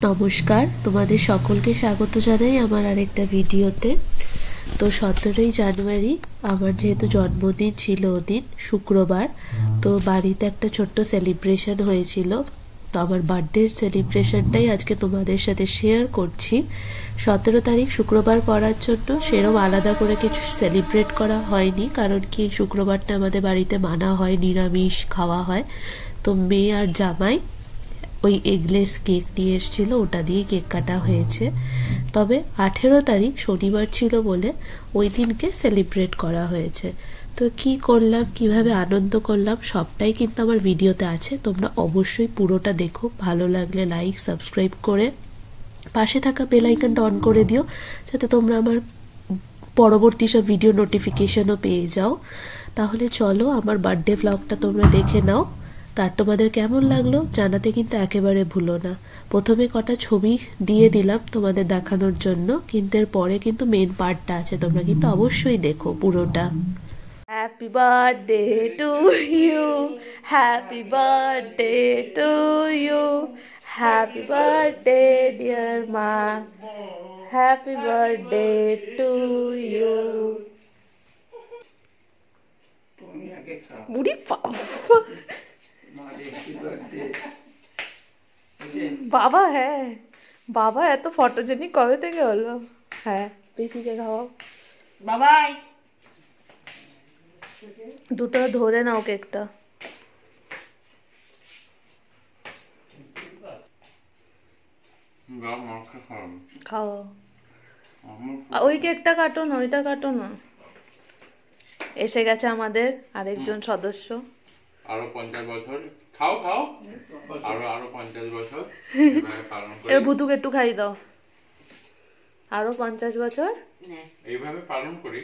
নমস্কার, তোমাদের সকলকে স্বাগত জানাই আমার আরেকটা ভিডিওতে। তো 17ই জানুয়ারি আমার যেহেতু জন্মদিন ছিল ওদিন শুক্রবার, তো বাড়িতে একটা ছোট্ট সেলিব্রেশন হয়েছিল। তো আমার বার্থডের সেলিব্রেশনটাই আজকে তোমাদের সাথে শেয়ার করছি। 17 তারিখ শুক্রবার পড়ার জন্য সেরকম আলাদা করে কিছু সেলিব্রেট করা হয়নি, কারণ কি শুক্রবারটা আমাদের বাড়িতে মানা হয়, নিরামিষ খাওয়া হয়। তো মেয়ে আর জামাই ওই এগলেস কেক নিয়ে এসেছিলো, ওটা দিয়ে কেক কাটা হয়েছে। তবে 18 তারিখ শনিবার ছিল বলে ওই দিনকে সেলিব্রেট করা হয়েছে। তো কি করলাম, কিভাবে আনন্দ করলাম সবটাই কিন্তু আমার ভিডিওতে আছে, তোমরা অবশ্যই পুরোটা দেখো। ভালো লাগলে লাইক সাবস্ক্রাইব করে পাশে থাকা বেল আইকনটা অন করে দিও, যাতে তোমরা আমার পরবর্তী সব ভিডিও নোটিফিকেশনও পেয়ে যাও। তাহলে চলো আমার বার্থডে ভ্লগটা তোমরা দেখে নাও। তার তোমাদের কেমন লাগলো জানাতে কিন্তু একেবারে ভুলো না। প্রথমে কটা ছবি দিয়ে দিলাম তোমাদের দেখানোর জন্য, কিন্তু এর পরে কিন্তু মেন পার্টটা আছে, তোমরা কিন্তু অবশ্যই দেখো পুরোটা। Happy birthday to you, happy birthday to you, happy birthday dear মা, হ্যাপি বার্থডে টু ইউ। বুড়ি বাবা, হ্যাঁ বাবা, এত ফটোজেনিক কবে থেকে হলো? হ্যাঁ, পিসিকে খাওয়াও বাবাই, দুটো ধরে নাও কেকটা। খাও, ওই কেকটা কাটো না, ওইটা কাটো না। এসে গেছে আমাদের আরেকজন সদস্য। আরো 50 বছর খাও খাও, আরো 50 বছর পালন করি। এবার ভুতুকে একটু খাই দাও। আরো 50 বছর এইভাবে পালন করি।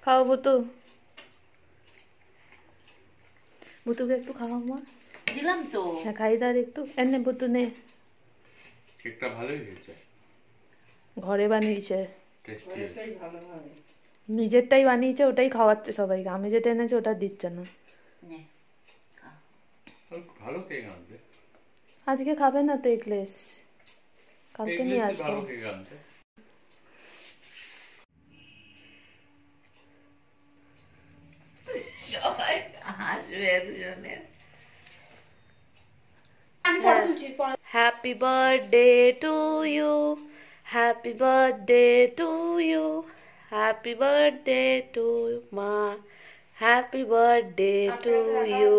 খাও ভুতু, ভুতুকে একটু খাওয়া মা। দিলাম তো, হ্যাঁ খাই দার একটু। এনে ভুতু নে। কেকটা ভালোই হয়েছে, ঘরে বানিয়েছে, টেস্টি। নিজেরটাই বানিয়েছে, ওটাই খাওয়াচ্ছে সবাইকে। আমি যেটা এনেছি ওটা দিচ্ছে না। ভালো কেক আনতে, আজকে খাবে না তো এগলেস, কালকে নিয়ে আসবো। ভালো কেক আনতে। সবাই হাসবে দুজনের। Happy birthday to you, happy birthday to you, happy birthday to মা, হ্যাপি বার্থডে টু ইউ।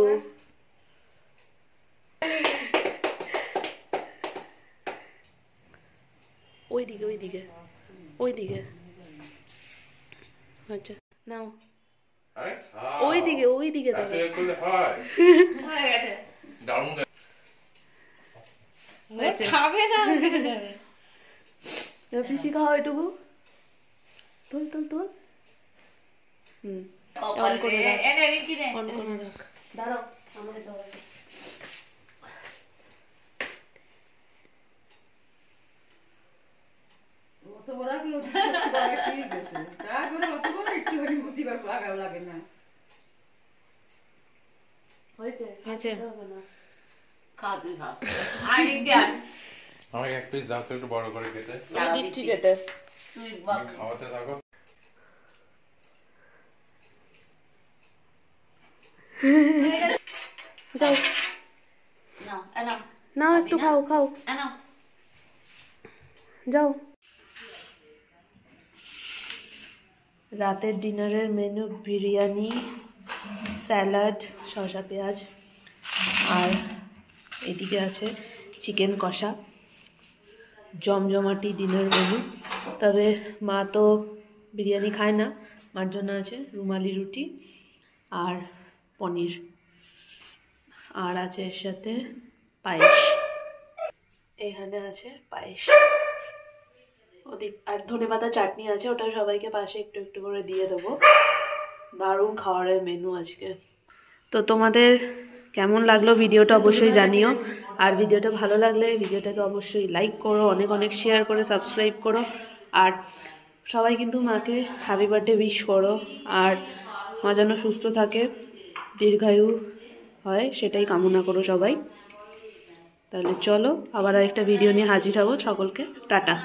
ওইদিকে ওইদিকে ওইদিকে, আচ্ছা নাও, ওইদিকে ওইদিকে খাবে না, পিসি খাও এটুকু। তুল তুল তুল। অন করে রাখ, অন করে রাখ। দাঁড়াও, আমাকে দাও। অত বড় গুলো ঠিক আছে, চা করে অত বড় একটু করে মুদিবার লাগাও লাগে না। হয়েছে হয়েছে, হবে না। খা তুই খা, আর জ্ঞান আমাকে এক পিস দাও তো, একটু বড় করে খেতে। দিচ্ছি কেটে, তুই খাওয়াতে থাকো। যাও নাও এনো, না একটু খাও খাও, এনো যাও। রাতের ডিনারের মেনু বিরিয়ানি, স্যালাড, শসা পেঁয়াজ, আর এদিকে আছে চিকেন কষা। জমজমাটি ডিনার মেনু। তবে মা তো বিরিয়ানি খায় না, মার জন্য আছে রুমালি রুটি আর পনির, আর আছে এর সাথে পায়েস। এখানে আছে পায়েস, ওদিক আর ধনেপাতা চাটনি আছে, ওটা সবাইকে পাশে একটু একটু করে দিয়ে দেবো। দারুণ খাবারের মেনু আজকে। তো তোমাদের কেমন লাগলো ভিডিওটা অবশ্যই জানিও, আর ভিডিওটা ভালো লাগলে ভিডিওটাকে অবশ্যই লাইক করো, অনেক অনেক শেয়ার করে সাবস্ক্রাইব করো। আর সবাই কিন্তু মাকে হ্যাপি বার্থডে উইশ করো, আর মা যেন সুস্থ থাকে, দীর্ঘায়ু হয় সেটাই কামনা করো সবাই। তাহলে চলো আবার আরেকটা ভিডিও নিয়ে হাজির হব। সকলকে টাটা।